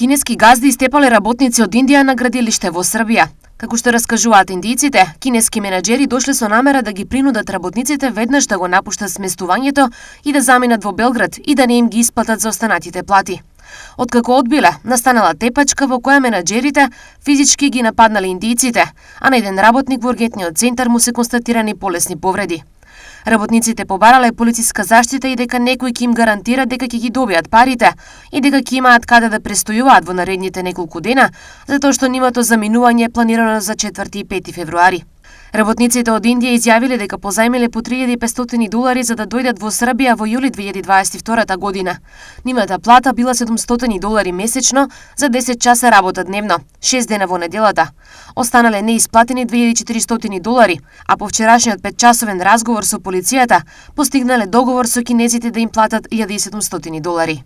Кинески газди истепале работници од Индија на градилиште во Србија. Како што раскажуваат индијците, кинески менаџери дошле со намера да ги принудат работниците веднаш да го напуштат сместувањето и да заминат во Белград и да не им ги исплатат заостанатите плати. Откако одбиле, настанала тепачка во која менаџерите физички ги нападнале индијците, а на еден работник во ургентниот центар му се констатирани полесни повреди. Работниците побарале полициска заштита и дека некој ќе им гарантира дека ќе ги добијат парите и дека ќе имаат каде да престојуваат во наредните неколку дена, затоа што нивото заминување е планирано за 4 и 5 февруари. Работниците од Индија изјавиле дека позајмиле по $3.500 за да дојдат во Србија во јули 2022 година. Нивната плата била $700 месечно за 10 часа работа дневно, 6 дена во неделата. Останале неисплатени $2.400, а по вчерашниот 5-часовен разговор со полицијата постигнале договор со кинезите да им платат $1.700.